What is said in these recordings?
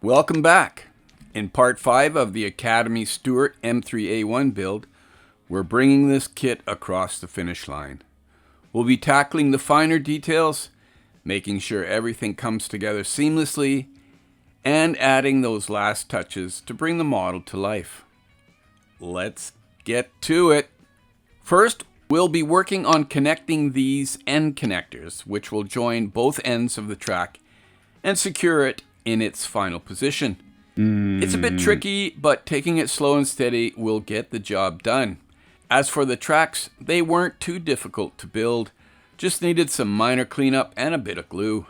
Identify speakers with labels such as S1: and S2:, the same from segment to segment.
S1: Welcome back. In part 5 of the Academy Stuart M3A1 build, we're bringing this kit across the finish line. We'll be tackling the finer details, making sure everything comes together seamlessly, and adding those last touches to bring the model to life. Let's get to it. First, we'll be working on connecting these end connectors, which will join both ends of the track and secure it in its final position. It's a bit tricky, but taking it slow and steady will get the job done. As for the tracks, they weren't too difficult to build, just needed some minor cleanup and a bit of glue.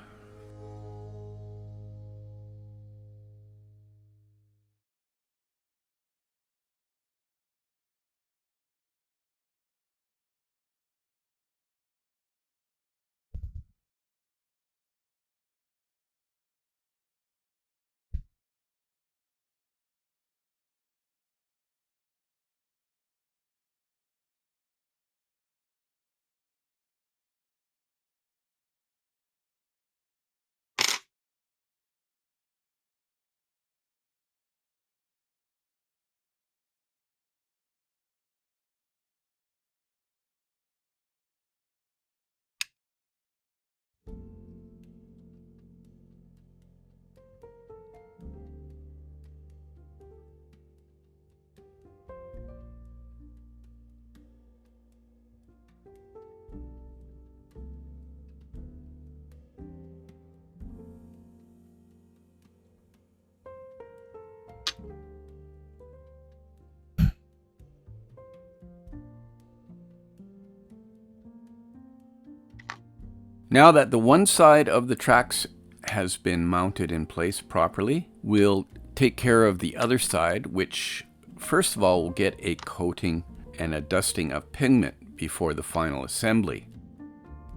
S1: Now that the one side of the tracks has been mounted in place properly, we'll take care of the other side, which first of all will get a coating and a dusting of pigment before the final assembly.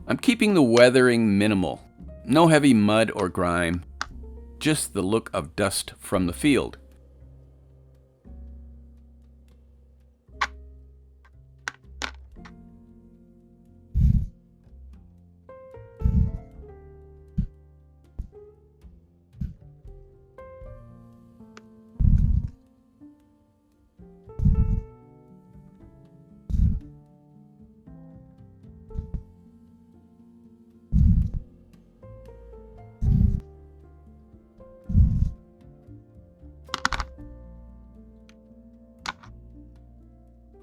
S1: I'm keeping the weathering minimal. No heavy mud or grime, just the look of dust from the field.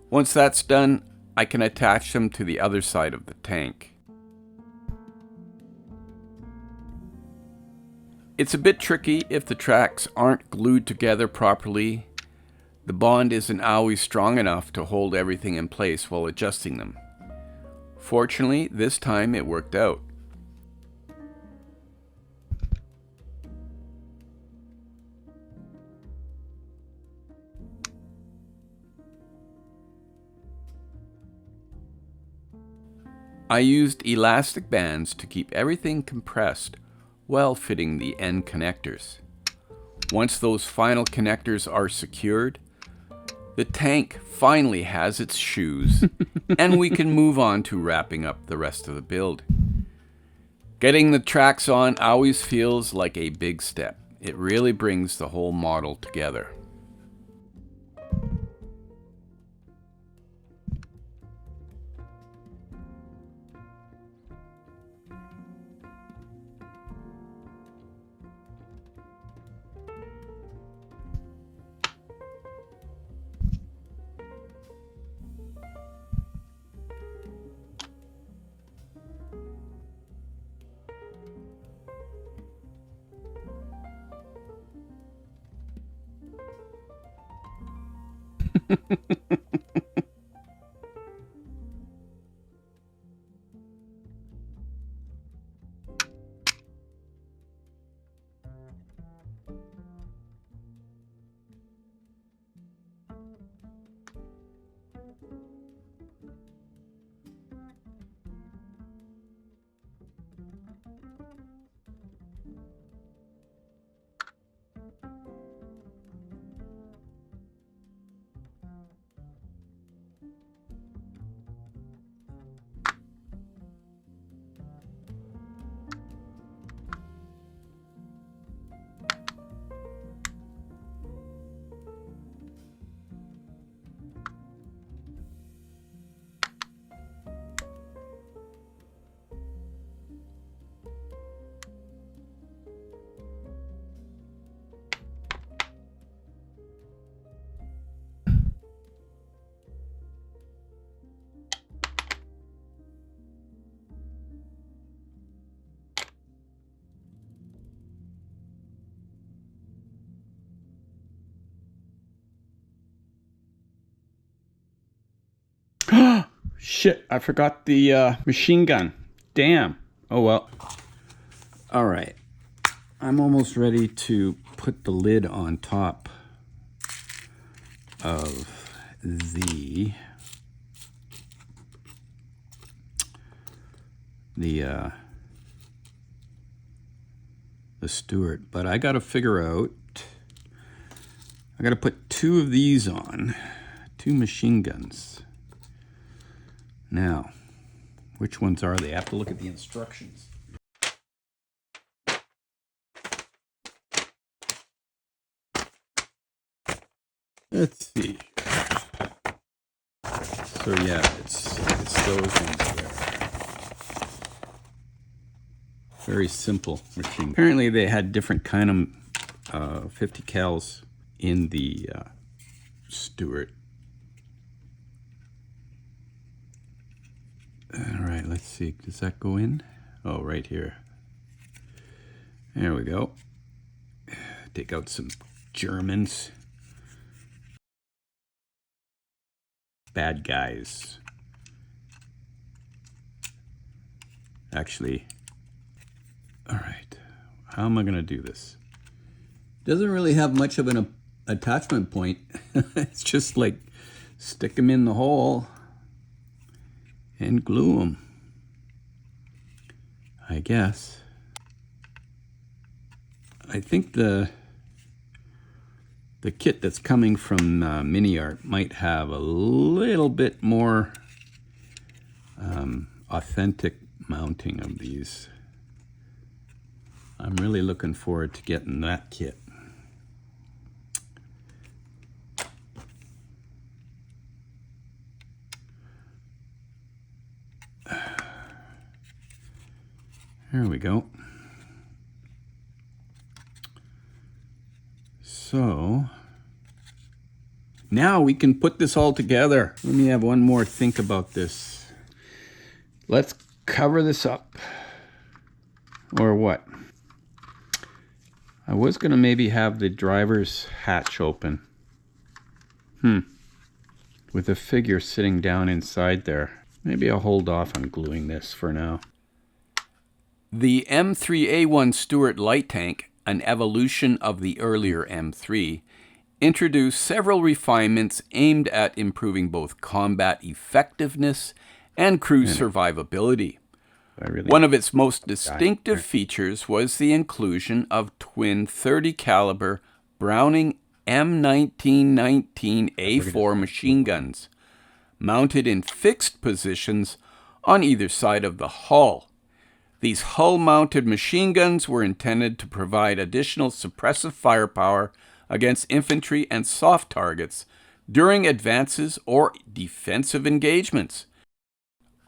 S1: Once that's done, I can attach them to the other side of the tank. It's a bit tricky if the tracks aren't glued together properly. The bond isn't always strong enough to hold everything in place while adjusting them. Fortunately, this time it worked out. I used elastic bands to keep everything compressed while fitting the end connectors. Once those final connectors are secured, the tank finally has its shoes and we can move on to wrapping up the rest of the build. Getting the tracks on always feels like a big step. It really brings the whole model together. Shit, I forgot the machine gun. Damn. Oh well. Alright. I'm almost ready to put the lid on top of the Stuart, but I gotta figure out, I gotta put two of these on, two machine guns. Now, which ones are they? I have to look at the instructions. Let's see. So yeah, it's those ones there. Very simple machine. Apparently they had different kind of 50 cals in the Stuart. All right, let's see. Does that go in? Oh, right here. There we go. Take out some Germans. Bad guys. Actually, all right. How am I going to do this? Doesn't really have much of an attachment point. It's just like stick them in the hole and glue them, I guess. I think the kit that's coming from Mini Art might have a little bit more authentic mounting of these. I'm really looking forward to getting that kit. There we go. So now we can put this all together. Let me have one more think about this. Let's cover this up. Or what? I was going to maybe have the driver's hatch open. With a figure sitting down inside there. Maybe I'll hold off on gluing this for now. The M3A1 Stuart light tank, an evolution of the earlier M3, introduced several refinements aimed at improving both combat effectiveness and crew survivability. One of its most distinctive features was the inclusion of twin 30 caliber Browning M1919A4 machine guns, mounted in fixed positions on either side of the hull. These hull-mounted machine guns were intended to provide additional suppressive firepower against infantry and soft targets during advances or defensive engagements.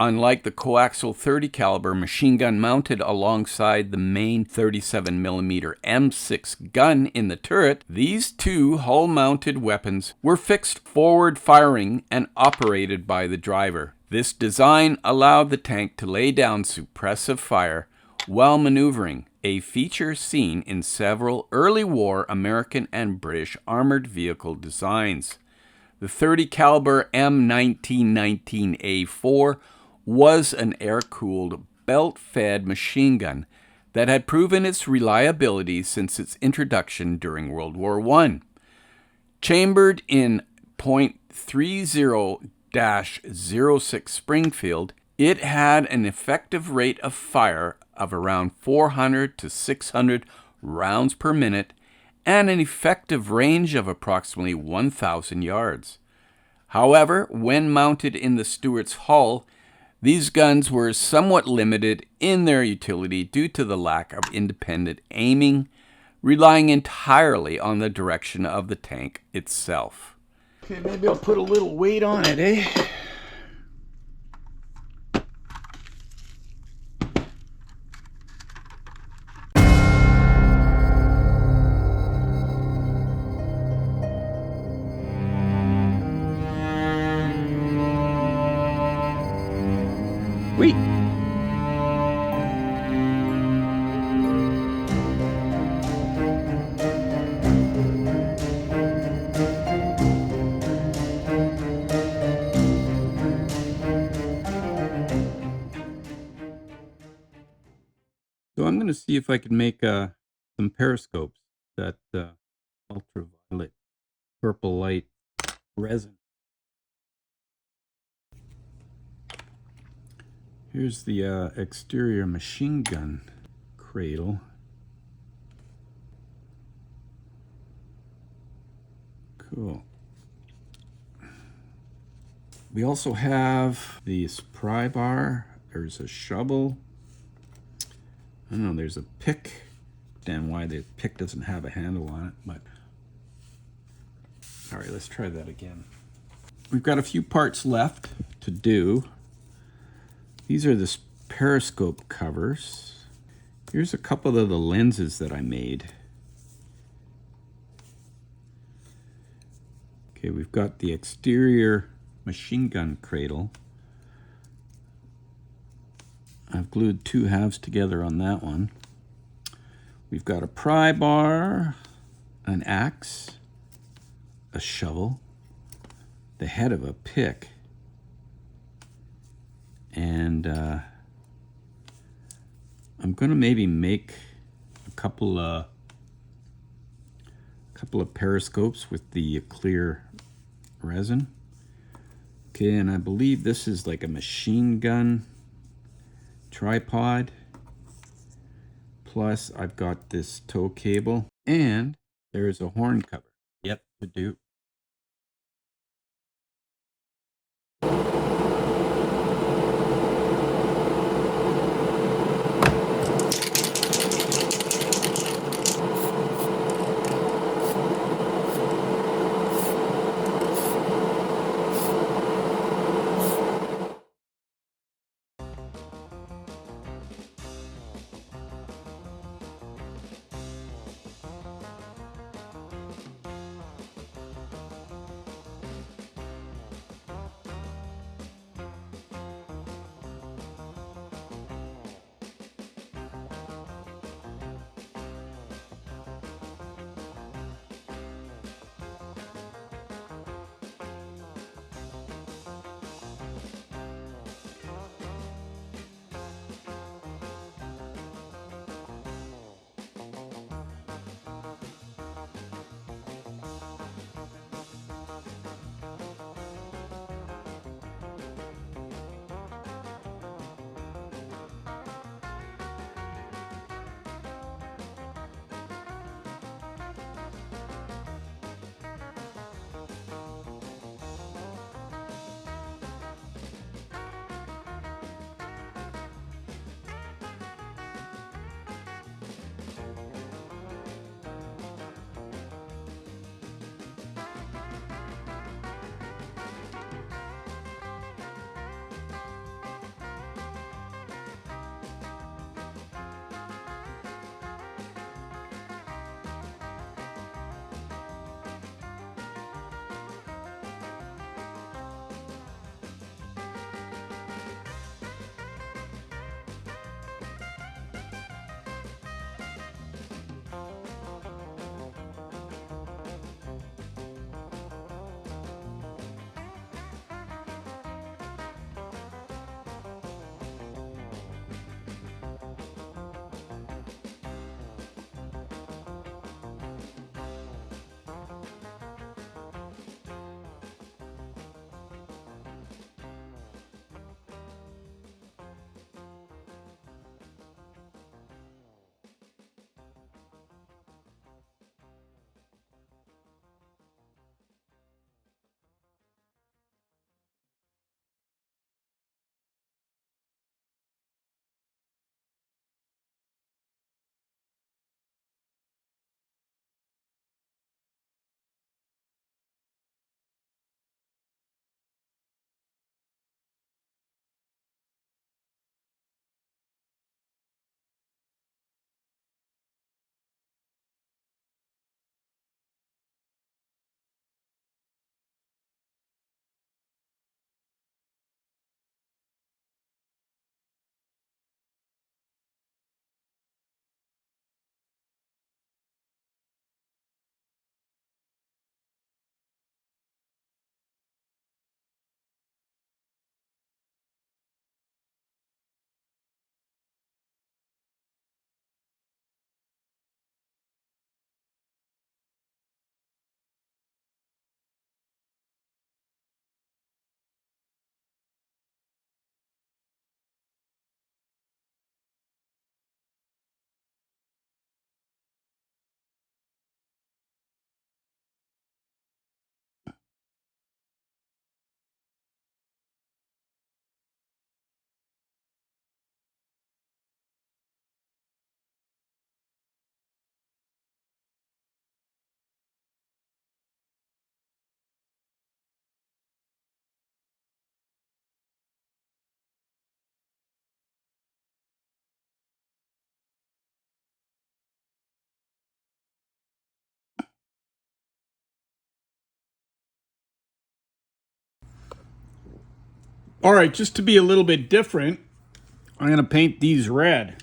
S1: Unlike the coaxial 30 caliber machine gun mounted alongside the main 37mm M6 gun in the turret, these two hull-mounted weapons were fixed forward firing and operated by the driver. This design allowed the tank to lay down suppressive fire while maneuvering, a feature seen in several early war American and British armored vehicle designs. The 30 caliber M1919A4 was an air-cooled, belt-fed machine gun that had proven its reliability since its introduction during World War I. Chambered in .30-06 Springfield, it had an effective rate of fire of around 400 to 600 rounds per minute and an effective range of approximately 1,000 yards. However, when mounted in the Stuart's hull, these guns were somewhat limited in their utility due to the lack of independent aiming, relying entirely on the direction of the tank itself. Okay, maybe I'll put a little weight on it, eh? Wait. So I'm going to see if I can make some periscopes, that ultraviolet purple light resin. Here's the exterior machine gun cradle. Cool. We also have this pry bar. There's a shovel. I don't know, there's a pick. Damn, why the pick doesn't have a handle on it, but all right, let's try that again. We've got a few parts left to do. These are the periscope covers. Here's a couple of the lenses that I made. Okay, we've got the exterior machine gun cradle. I've glued two halves together on that one. We've got a pry bar, an axe, a shovel, the head of a pick, and I'm going to maybe make a couple of periscopes with the clear resin. Okay, and I believe this is like a machine gun tripod. Plus, I've got this tow cable, and there's a horn cover yet to do.
S2: All right, just to be a little bit different, I'm going to paint these red.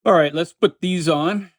S2: All right, let's put these on.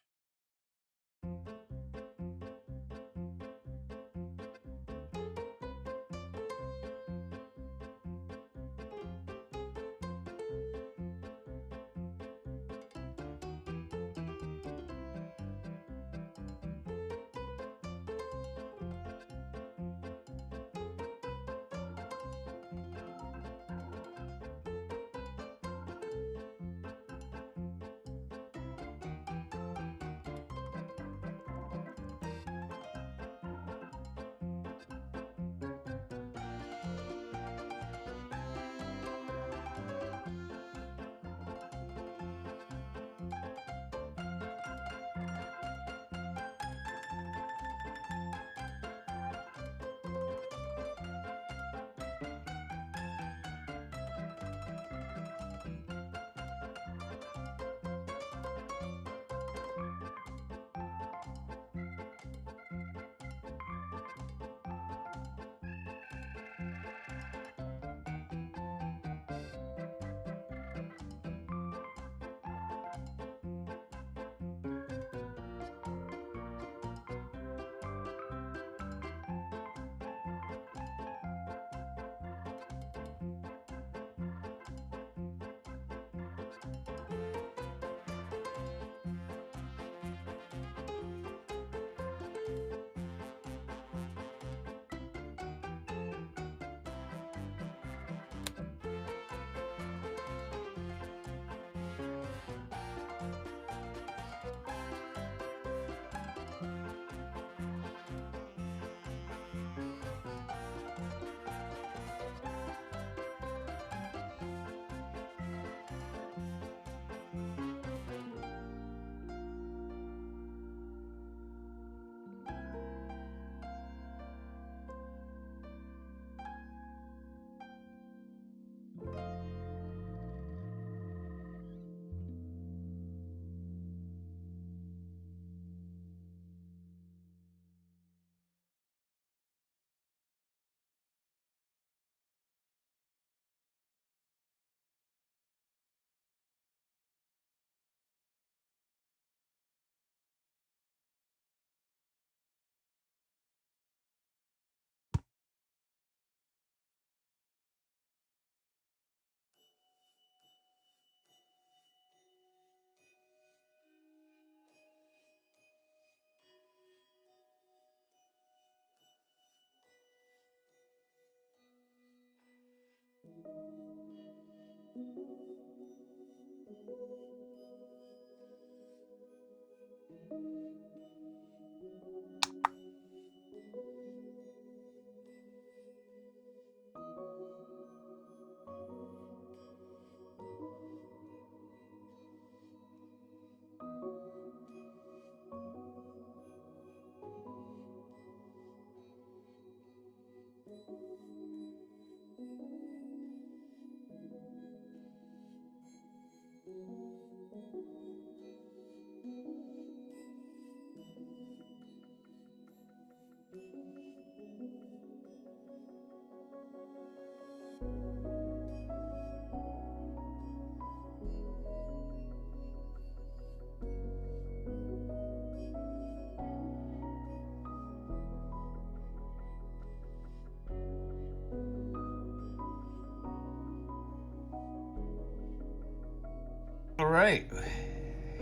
S2: All right,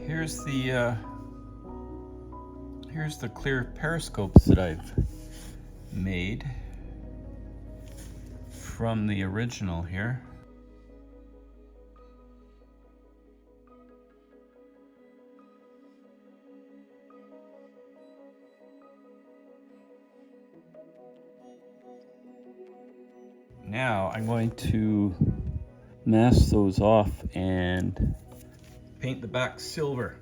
S2: here's the clear periscopes that I've made from the original here. Now I'm going to mask those off and paint the back silver.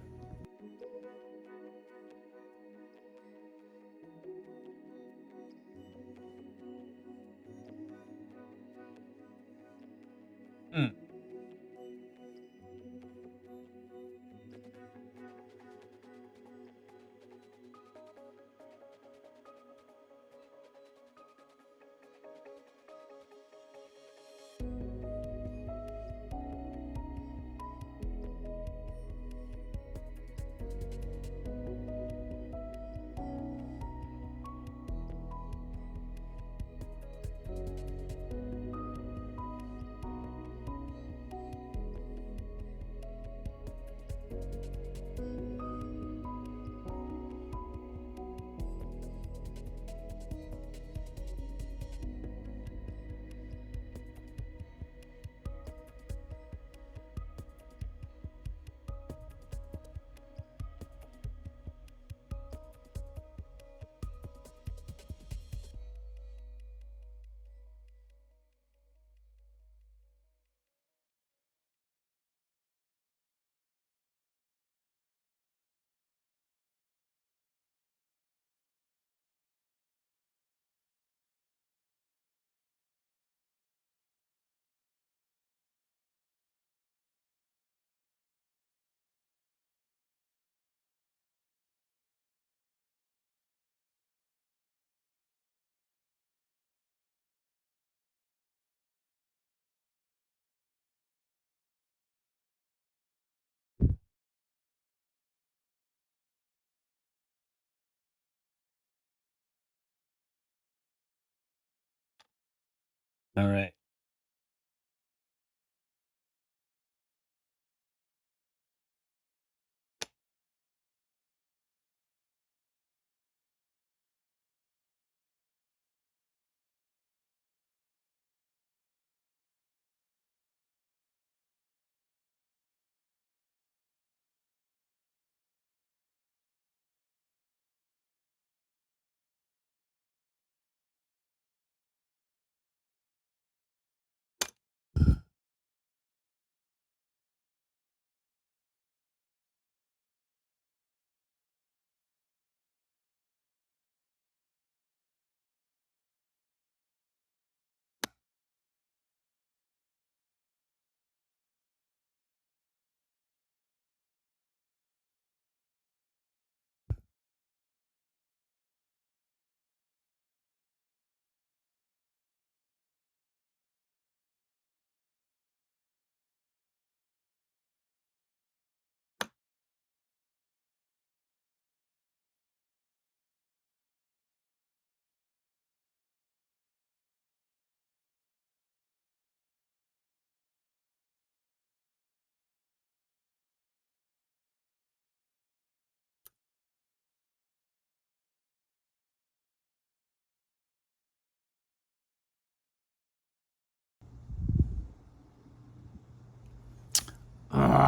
S2: All right.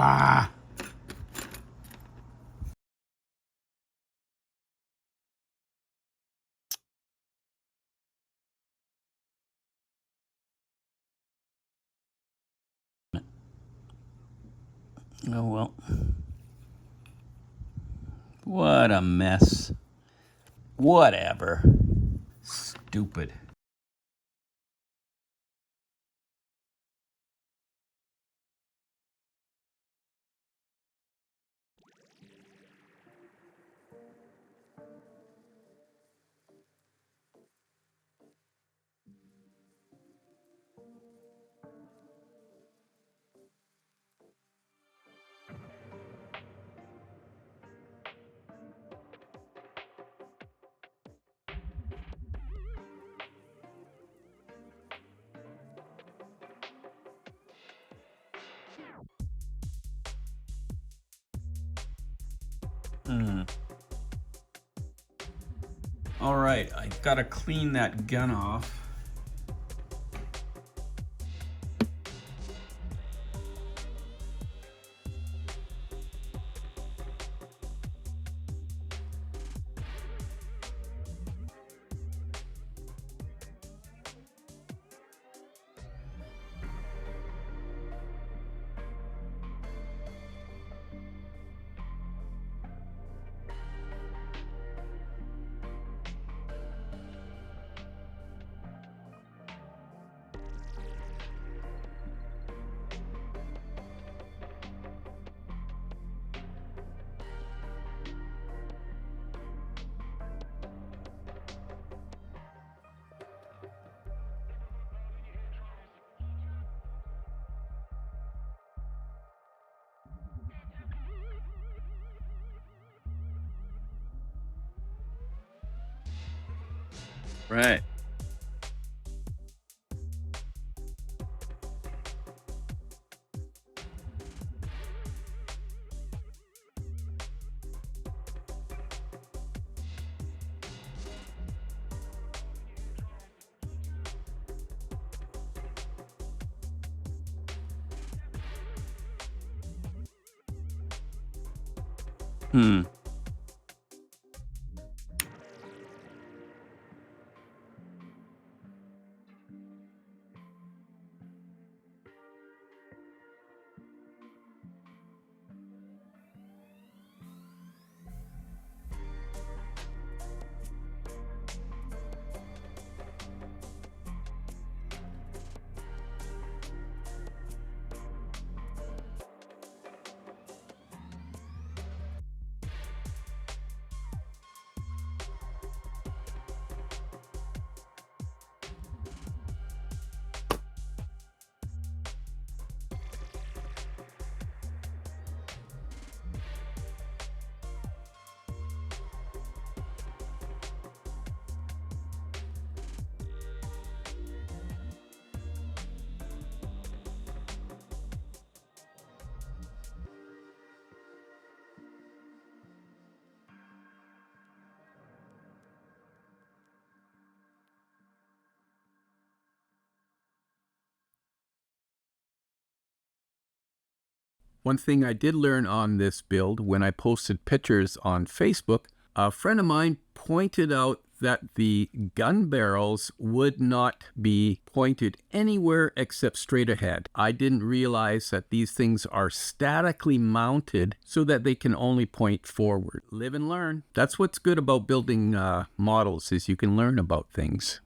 S2: Ah! Oh well. What a mess. Whatever. Stupid. All right, I gotta clean that gun off. Right. Hmm.
S1: One thing I did learn on this build when I posted pictures on Facebook, a friend of mine pointed out that the gun barrels would not be pointed anywhere except straight ahead. I didn't realize that these things are statically mounted so that they can only point forward. Live and learn. That's what's good about building models, is you can learn about things.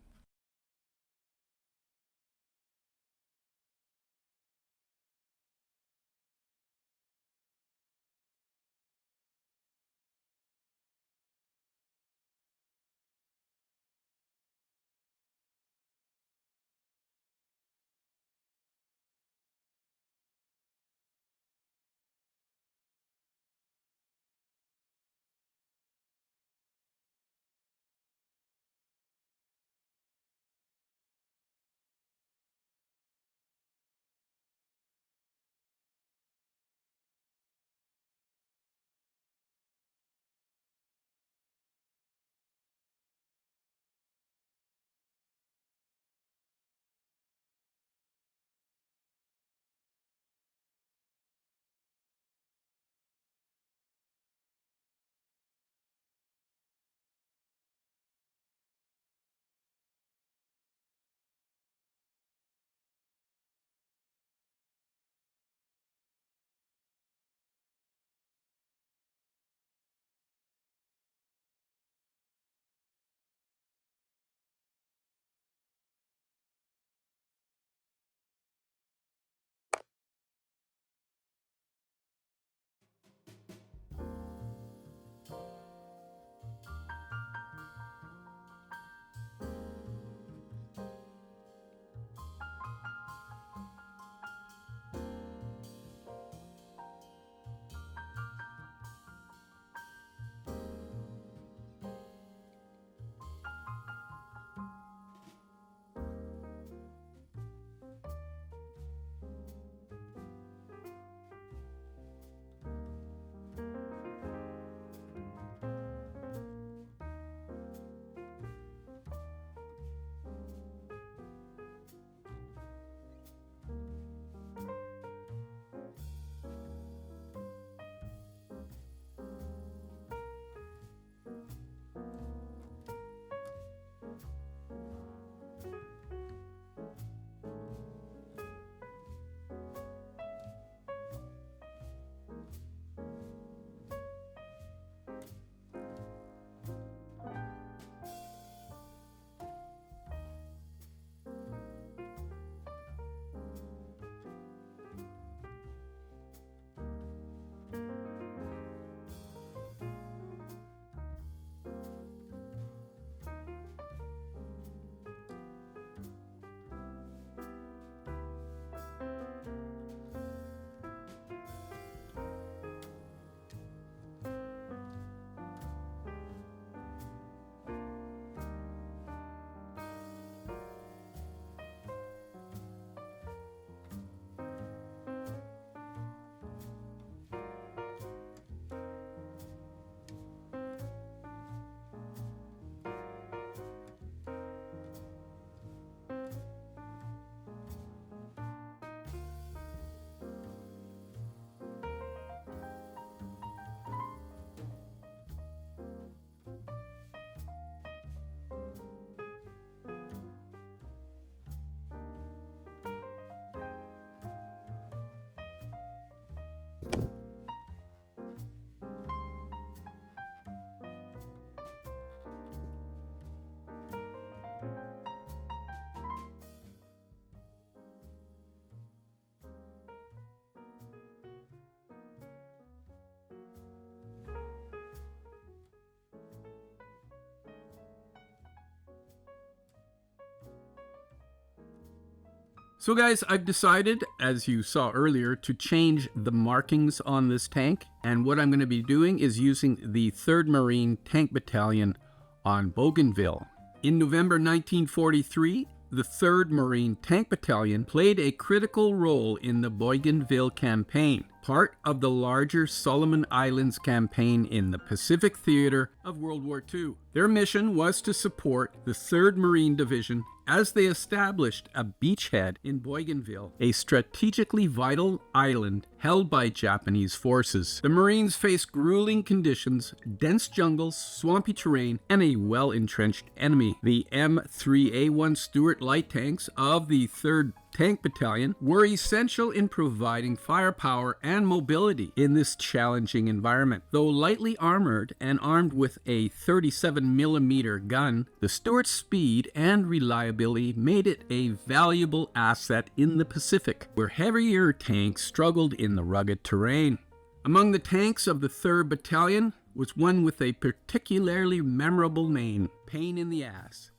S1: So guys, I've decided, as you saw earlier, to change the markings on this tank. And what I'm going to be doing is using the 3rd Marine Tank Battalion on Bougainville. In November 1943, the 3rd Marine Tank Battalion played a critical role in the Bougainville campaign, part of the larger Solomon Islands campaign in the Pacific theater of World War II. Their mission was to support the 3rd Marine Division as they established a beachhead in Bougainville, a strategically vital island held by Japanese forces. The Marines faced grueling conditions, dense jungles, swampy terrain, and a well-entrenched enemy. The M3A1 Stuart light tanks of the 3rd Tank Battalion were essential in providing firepower and mobility in this challenging environment. Though lightly armored and armed with a 37mm gun, the Stuart's speed and reliability made it a valuable asset in the Pacific, where heavier tanks struggled in the rugged terrain. Among the tanks of the 3rd Battalion was one with a particularly memorable name, Pain in the Ass.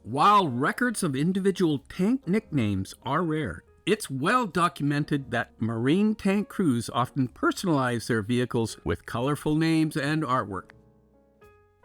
S1: While records of individual tank nicknames are rare, it's well documented that Marine tank crews often personalize their vehicles with colorful names and artwork.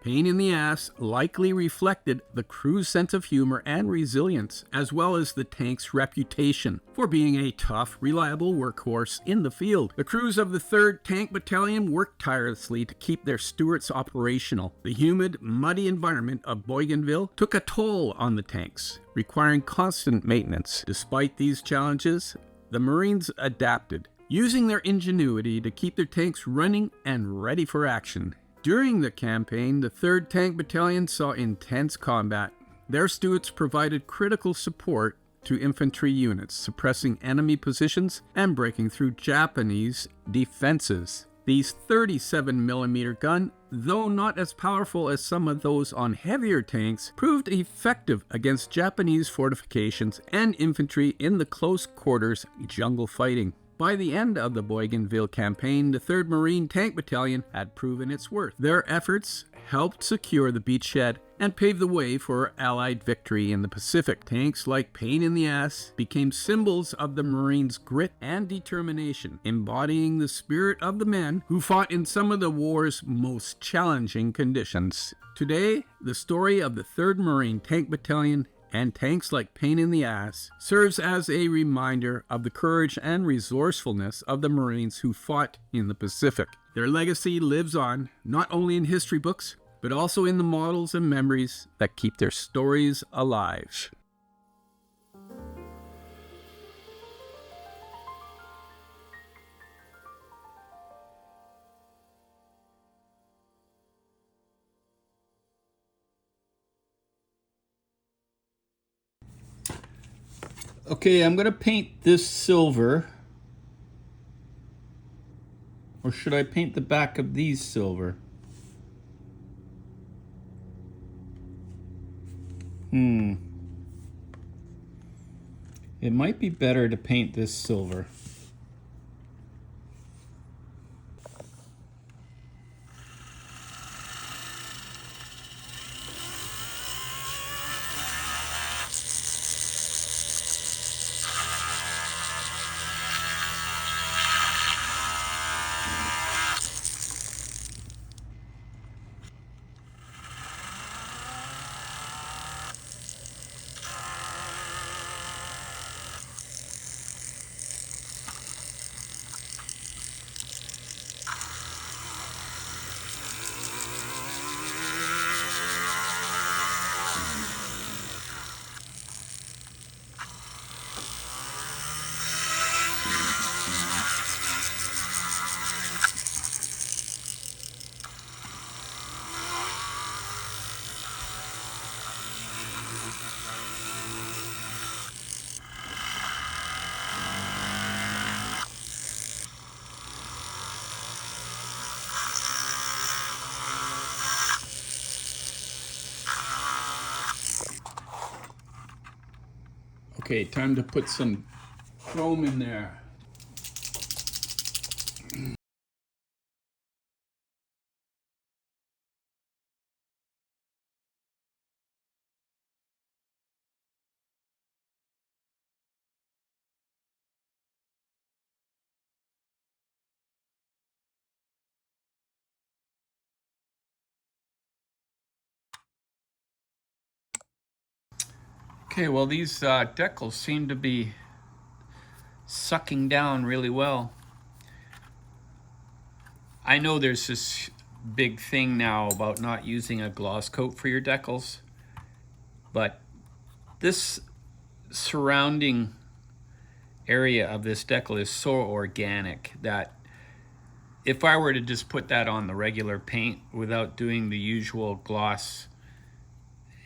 S1: Pain in the Ass likely reflected the crew's sense of humor and resilience, as well as the tank's reputation for being a tough, reliable workhorse in the field. The crews of the 3rd Tank Battalion worked tirelessly to keep their Stuarts operational. The humid, muddy environment of Bougainville took a toll on the tanks, requiring constant maintenance. Despite these challenges, the Marines adapted, using their ingenuity to keep their tanks running and ready for action. During the campaign, the 3rd Tank Battalion saw intense combat. Their Stuarts provided critical support to infantry units, suppressing enemy positions and breaking through Japanese defenses. These 37mm gun, though not as powerful as some of those on heavier tanks, proved effective against Japanese fortifications and infantry in the close quarters jungle fighting. By the end of the Bougainville campaign, the 3rd Marine Tank Battalion had proven its worth. Their efforts helped secure the beachhead and pave the way for Allied victory in the Pacific. Tanks like Pain in the Ass became symbols of the Marines' grit and determination, embodying the spirit of the men who fought in some of the war's most challenging conditions. Today, the story of the 3rd Marine Tank Battalion and tanks like Pain in the Ass serves as a reminder of the courage and resourcefulness of the Marines who fought in the Pacific. Their legacy lives on, not only in history books, but also in the models and memories that keep their stories alive. Okay, I'm going to paint this silver. Or should I paint the back of these silver? It might be better to paint this silver. Okay, time to put some chrome in there. Okay, well these decals seem to be sucking down really well. I know there's this big thing now about not using a gloss coat for your decals, but this surrounding area of this decal is so organic that if I were to just put that on the regular paint without doing the usual gloss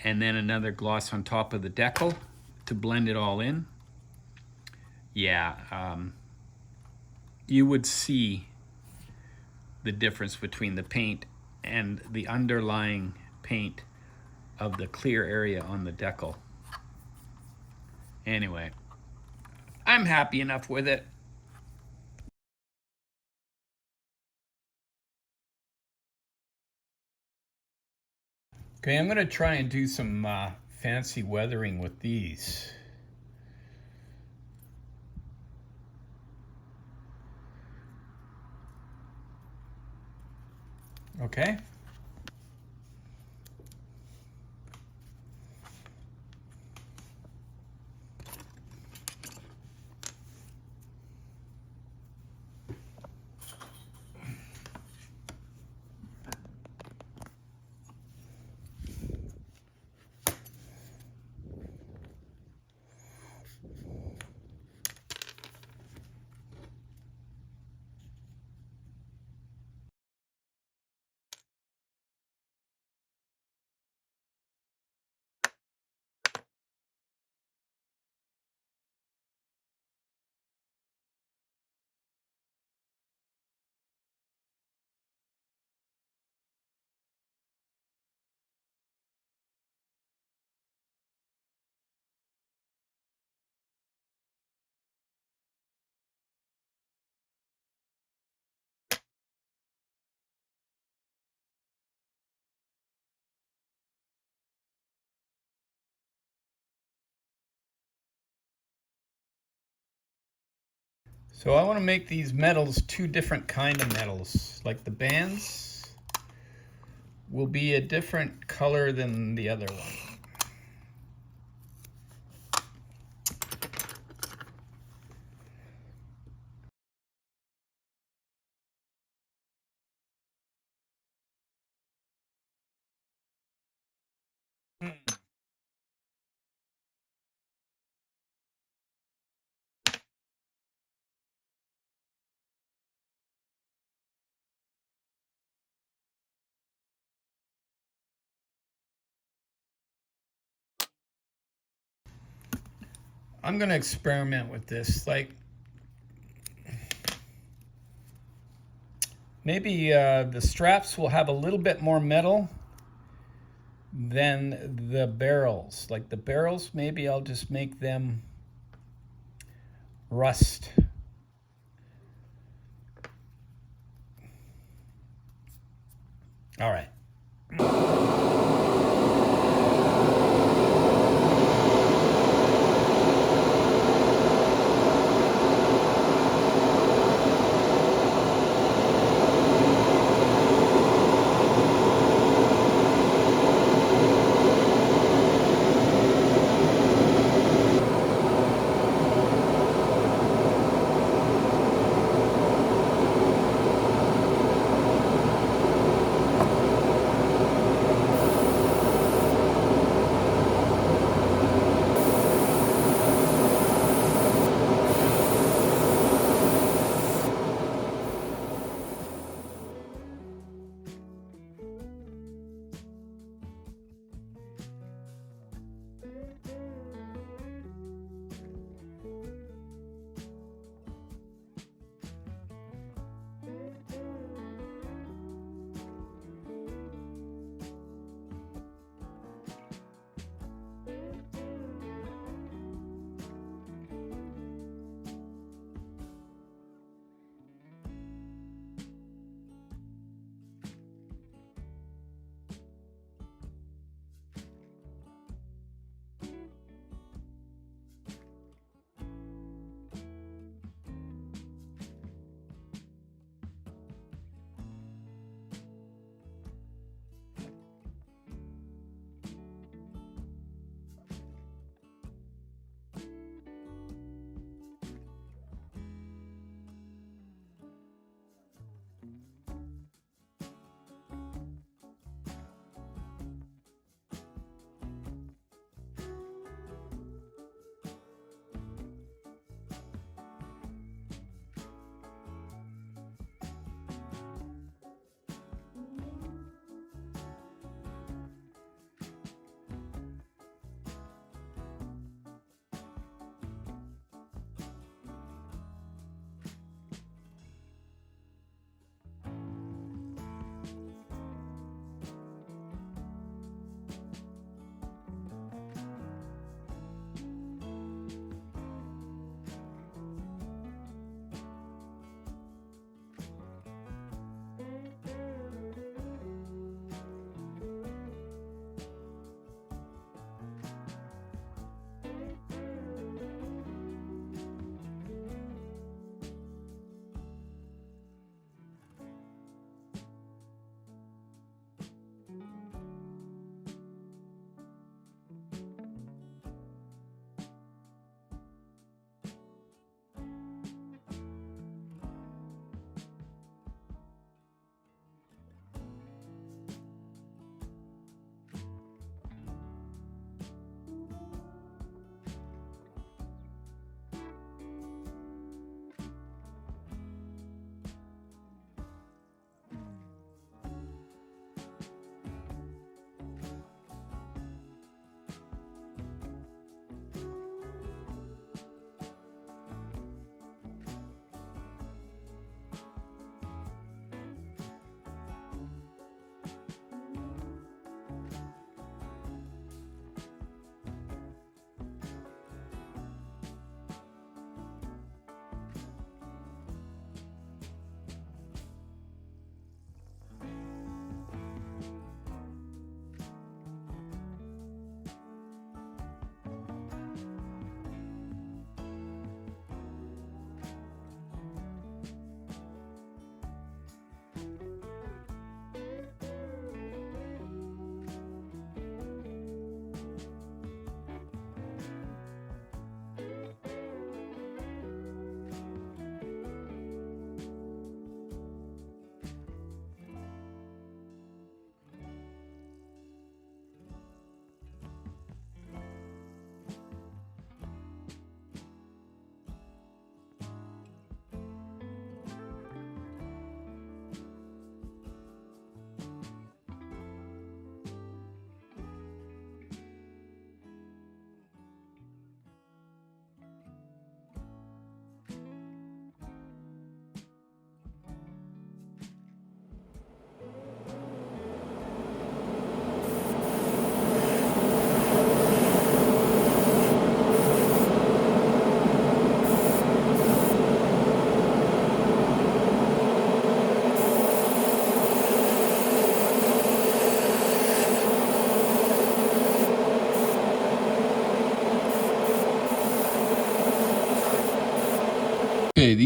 S1: and then another gloss on top of the decal to blend it all in, yeah, you would see the difference between the paint and the underlying paint of the clear area on the decal. Anyway, I'm happy enough with it. Okay, I'm going to try and do some fancy weathering with these. Okay. So I want to make these metals two different kind of metals. Like the bands will be a different color than the other one. I'm going to experiment with this. Like maybe the straps will have a little bit more metal than the barrels. Like the barrels, maybe I'll just make them rust. All right.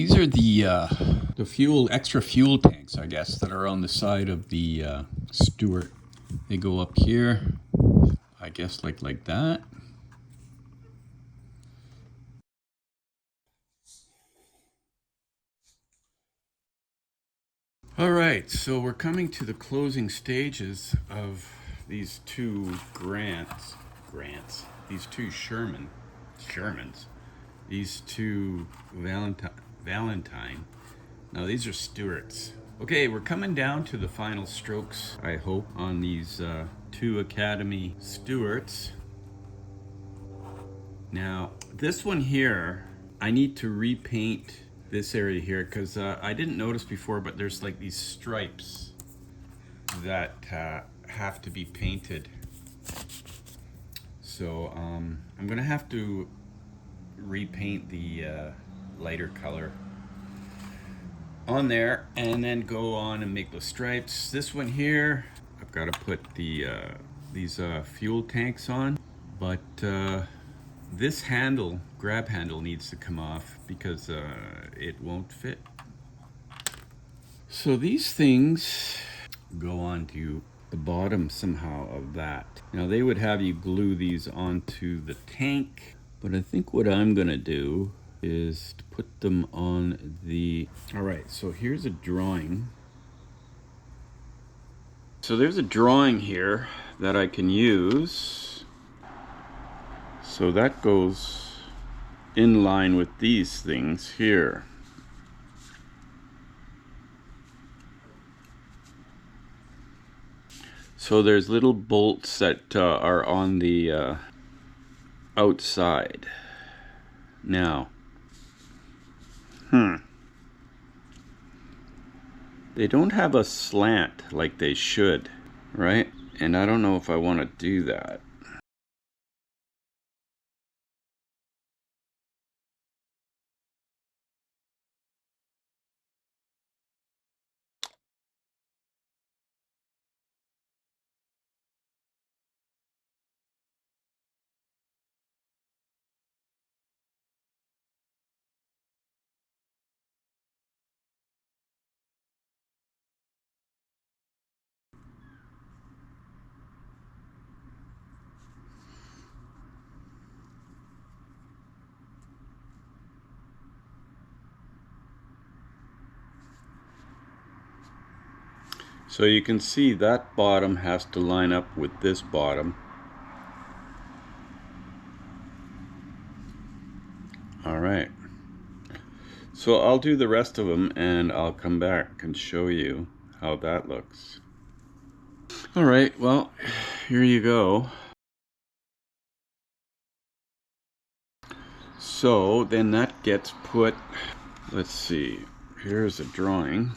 S1: these are the fuel, extra fuel tanks, I guess, that are on the side of the Stuart. They go up here, I guess, like that. All right, so we're coming to the closing stages of these two these two Shermans, these two Valentine. Now these are Stewarts. Okay, we're coming down to the final strokes, I hope, on these two Academy Stewarts. Now, this one here, I need to repaint this area here because I didn't notice before, but there's like these stripes that have to be painted. So I'm gonna have to repaint the lighter color on there and then go on and make those stripes. This one here, I've got to put the these fuel tanks on, but this handle, grab handle, needs to come off because it won't fit. So these things go onto the bottom somehow of that. Now they would have you glue these onto the tank, but I think what I'm gonna do is to put them on the... All right, so here's a drawing. So there's a drawing here that I can use. So that goes in line with these things here. So there's little bolts that are on the outside. Now, they don't have a slant like they should, right? And I don't know if I want to do that. So you can see that bottom has to line up with this bottom. All right. So I'll do the rest of them and I'll come back and show you how that looks. All right, well, here you go. So then that gets put, let's see, here's a drawing.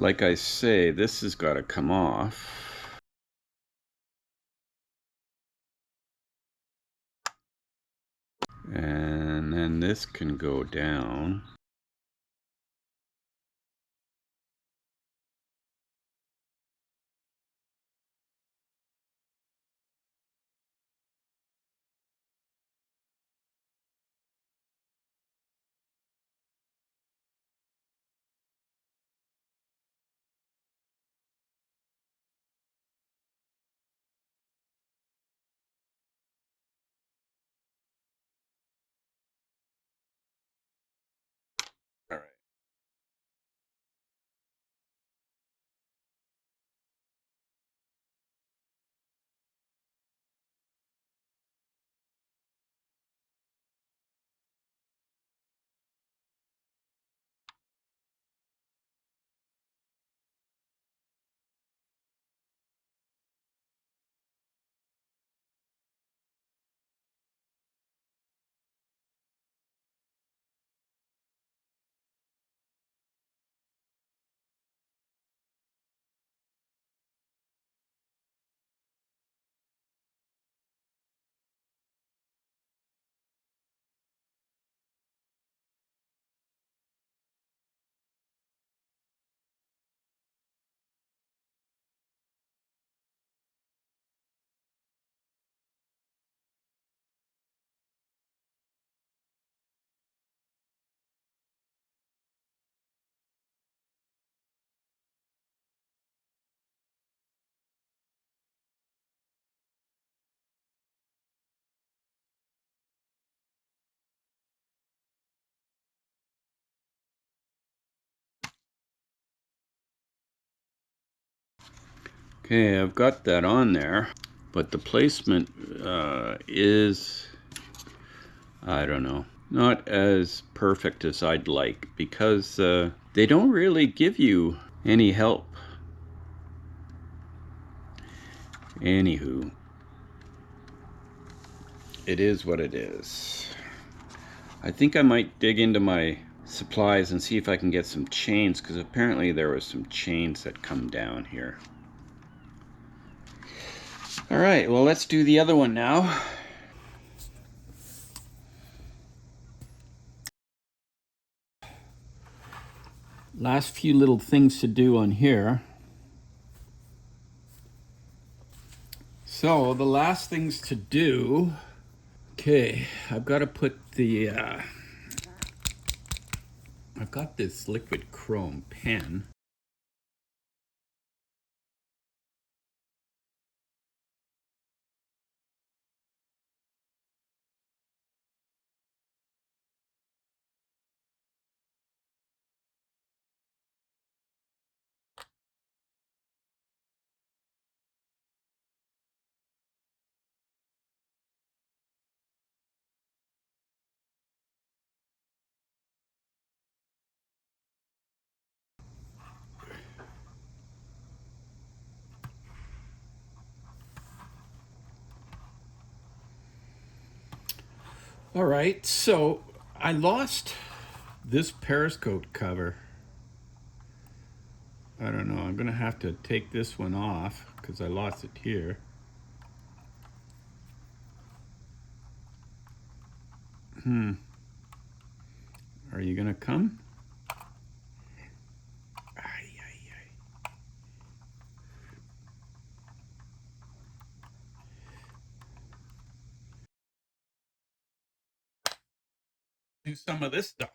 S1: Like I say, this has got to come off. And then this can go down.
S2: Okay, I've got that on there, but the placement is, I don't know, not as perfect as I'd like, because they don't really give you any help. Anywho, it is what it is. I think I might dig into my supplies and see if I can get some chains, because apparently there was some chains that come down here. Alright, well, let's do the other one now. Last few little things to do on here. So the last things to do, okay, I've got to put the, I've got this liquid chrome pen. All right, so I lost this periscope cover. I don't know, I'm gonna have to take this one off because I lost it here. Are you gonna come? Ay, ay, ay. Do some of this stuff.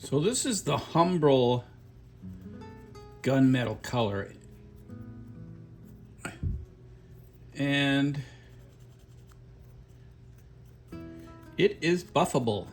S1: So this is the Humbrol gunmetal color. And it is buffable.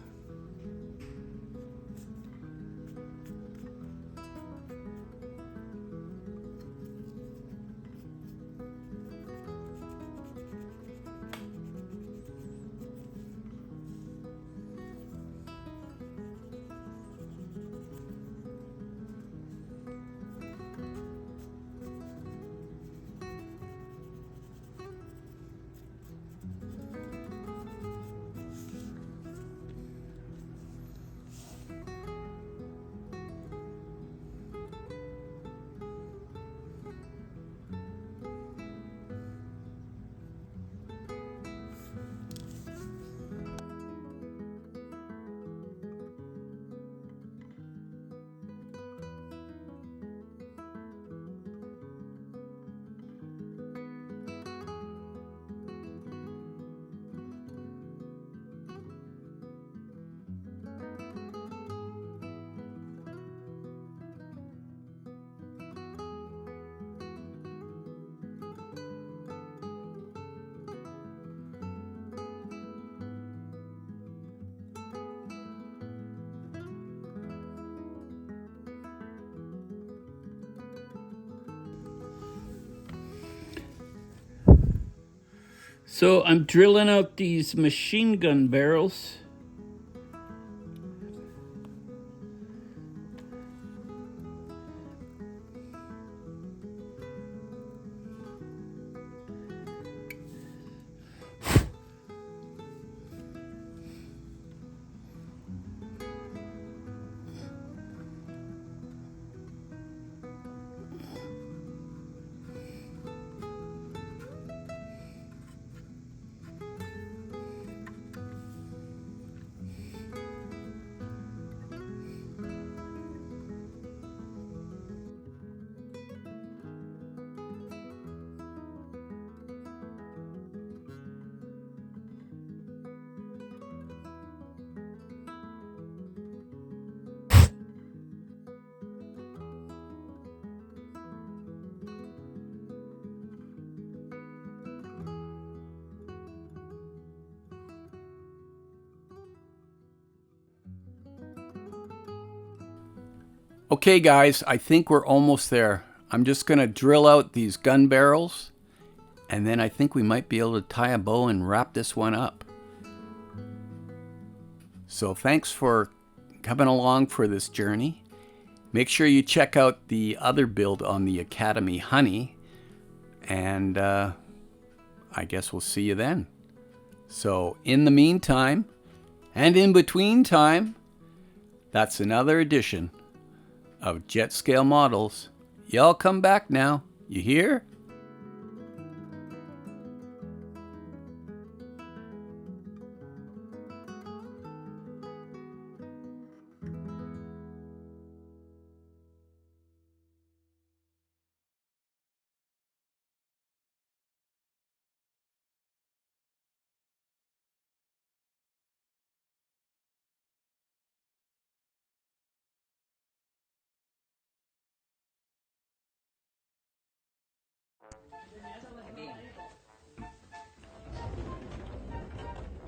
S1: So I'm drilling out these machine gun barrels. Okay guys, I think we're almost there. I'm just gonna drill out these gun barrels, and then I think we might be able to tie a bow and wrap this one up. So thanks for coming along for this journey. Make sure you check out the other build on the Academy Honey, and I guess we'll see you then. So in the meantime, and in between time, that's another edition of Jet Scale Models. Y'all come back now. You hear?